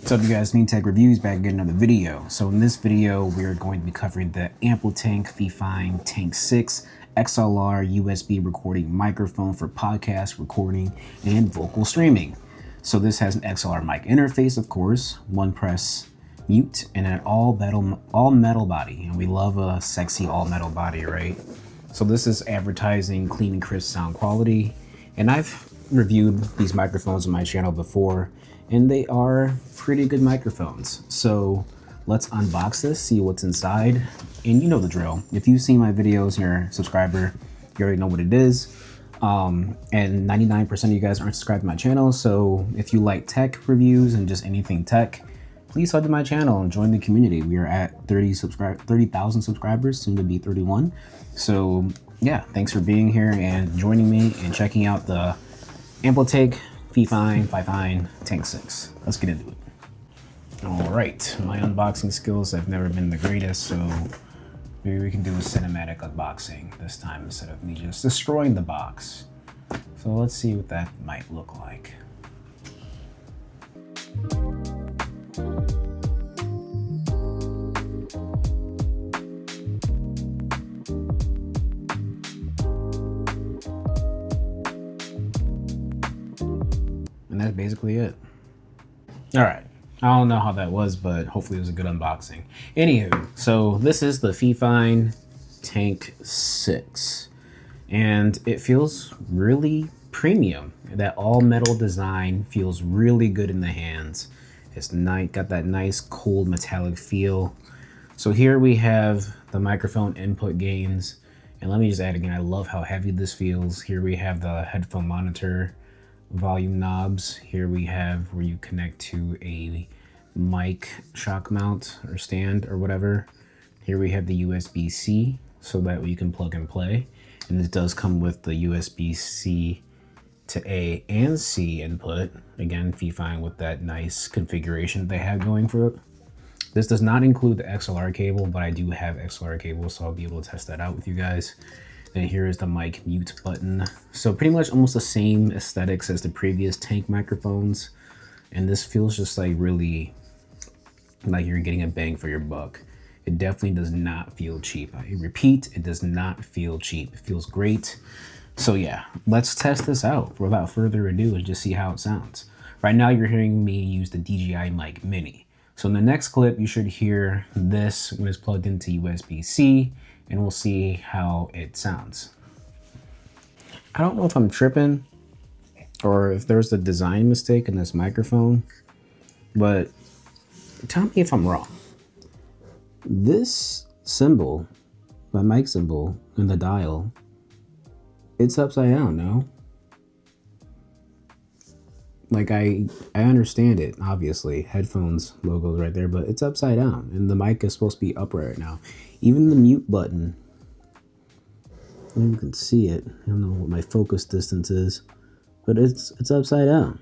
What's up, you guys? Me Tech Reviews back again, another video. So in this video, we are going to be covering the Amplitank FIFINE Tank 6 XLR USB recording microphone for podcast recording and vocal streaming. So this has an XLR mic interface, of course, one press mute, and an all metal body. And we love a sexy all metal body, right? So this is advertising clean and crisp sound quality. And I've reviewed these microphones on my channel before, and they are pretty good microphones. So let's unbox this, see what's inside. And you know the drill. If you've seen my videos and you're a subscriber, you already know what it is. And 99% of you guys aren't subscribed to my channel. So if you like tech reviews and just anything tech, please sub to my channel and join the community. We are at 30,000 subscribers, soon to be 31. So yeah, thanks for being here and joining me and checking out the Amplitank FIFINE Tank 6. Let's get into it. All right, my unboxing skills have never been the greatest, so maybe we can do a cinematic unboxing this time instead of me just destroying the box. So let's see what that might look like. And that's basically it. All right, I don't know how that was, but hopefully it was a good unboxing. Anywho, so this is the FIFINE Tank 6, and it feels really premium. That all metal design feels really good in the hands. It's nice, got that nice cold metallic feel. So here we have the microphone input gains, and let me just add again, I love how heavy this feels. Here we have the headphone monitor volume knobs. Here we have where you connect to a mic shock mount or stand or whatever. Here we have the USB-C so that you can plug and play. And it does come with the USB-C to A and C input. Again, FIFINE with that nice configuration they have going for it. This does not include the XLR cable, but I do have XLR cable, so I'll be able to test that out with you guys. And here is the mic mute button. So pretty much almost the same aesthetics as the previous Tank microphones. And this feels just like really like you're getting a bang for your buck. It definitely does not feel cheap. I repeat, it does not feel cheap. It feels great. So yeah, let's test this out without further ado and just see how it sounds. Right now you're hearing me use the DJI Mic Mini. So in the next clip, you should hear this when it's plugged into USB-C, and we'll see how it sounds. I don't know if I'm tripping or if there's a design mistake in this microphone, but tell me if I'm wrong. This symbol, my mic symbol in the dial, it's upside down, no? Like I understand it, obviously, headphones logo's right there, but it's upside down and the mic is supposed to be upright right now. Even the mute button, you can see it. I don't know what my focus distance is, but it's upside down.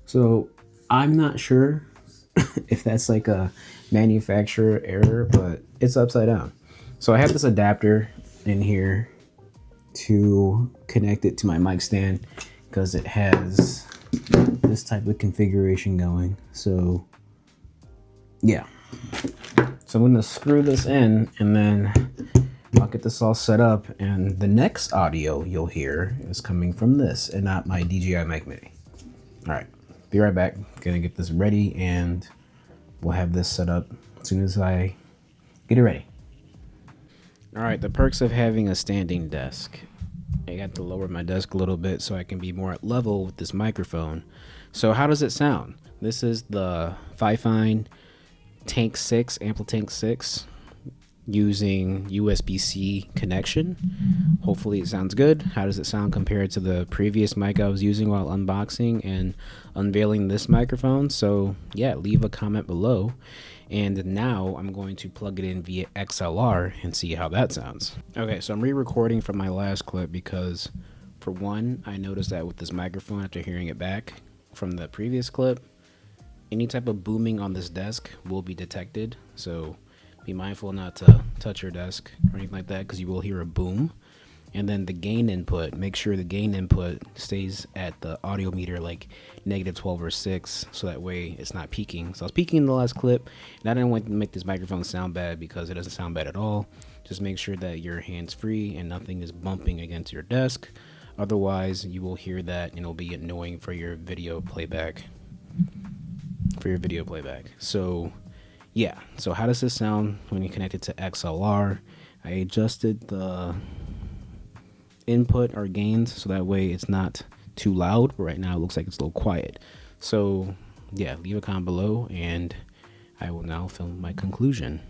So I'm not sure if that's like a manufacturer error, but it's upside down. So I have this adapter in here to connect it to my mic stand because it has this type of configuration going. So yeah. So I'm gonna screw this in and then I'll get this all set up, and the next audio you'll hear is coming from this and not my DJI Mic Mini. All right, be right back. Gonna get this ready and we'll have this set up as soon as I get it ready. All right, the perks of having a standing desk. I got to lower my desk a little bit so I can be more at level with this microphone. So how does it sound? This is the FIFINE Tank 6, Amplitank 6, using USB-C connection. Hopefully it sounds good. How does it sound compared to the previous mic I was using while unboxing and unveiling this microphone? So yeah, leave a comment below. And now I'm going to plug it in via XLR and see how that sounds. Okay, so I'm re-recording from my last clip because, for one, I noticed that with this microphone, after hearing it back from the previous clip, any type of booming on this desk will be detected. So be mindful not to touch your desk or anything like that because you will hear a boom. And then the gain input, make sure the gain input stays at the audio meter like -12 or 6, so that way it's not peaking. So I was peaking in the last clip, and I didn't want to make this microphone sound bad because it doesn't sound bad at all. Just make sure that your hand's free and nothing is bumping against your desk. Otherwise, you will hear that and it'll be annoying for your video playback. So yeah, so how does this sound when you connect it to XLR? I adjusted the input or gains so that way it's not too loud, but right now it looks like it's a little quiet. So yeah, leave a comment below and I will now film my conclusion.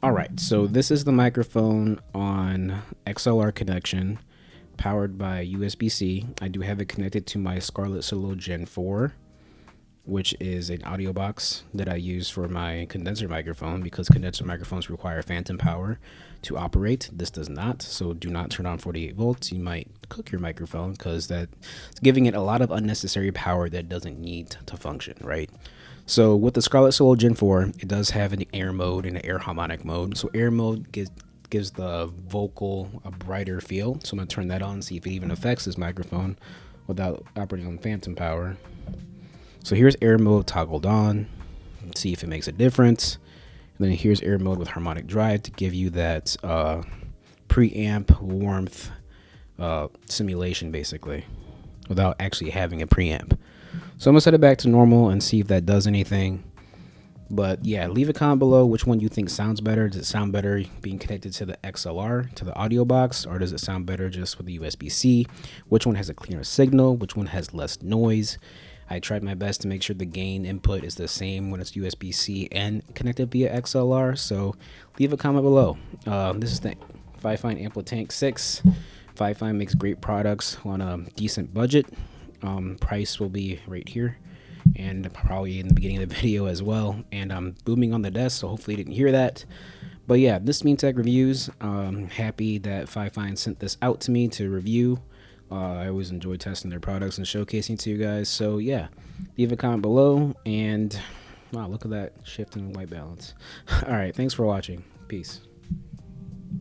All right, so this is the microphone on XLR connection, powered by USB-C. I do have it connected to my Scarlett Solo Gen 4, which is an audio box that I use for my condenser microphone, because condenser microphones require phantom power to operate. This does not, so do not turn on 48 volts. You might cook your microphone because that's giving it a lot of unnecessary power that doesn't need to function, right? So with the Scarlett Solo Gen 4, it does have an air mode and an air harmonic mode. So air mode gives the vocal a brighter feel. So I'm going to turn that on, see if it even affects this microphone without operating on phantom power. So here's air mode toggled on. See if it makes a difference. And then here's air mode with harmonic drive to give you that preamp warmth simulation, basically, without actually having a preamp. So I'm gonna set it back to normal and see if that does anything. But yeah, leave a comment below which one you think sounds better. Does it sound better being connected to the XLR, to the audio box, or does it sound better just with the USB-C? Which one has a clearer signal? Which one has less noise? I tried my best to make sure the gain input is the same when it's USB-C and connected via XLR. So leave a comment below. This is the FIFINE Amplitank 6. FIFINE makes great products on a decent budget. Price will be right here and probably in the beginning of the video as well. And I'm booming on the desk, so hopefully you didn't hear that. But yeah, this Mean Tech Reviews. Happy that FIFINE sent this out to me to review. I always enjoy testing their products and showcasing to you guys. So yeah, leave a comment below. And wow, look at that shift in white balance. All right, thanks for watching. Peace.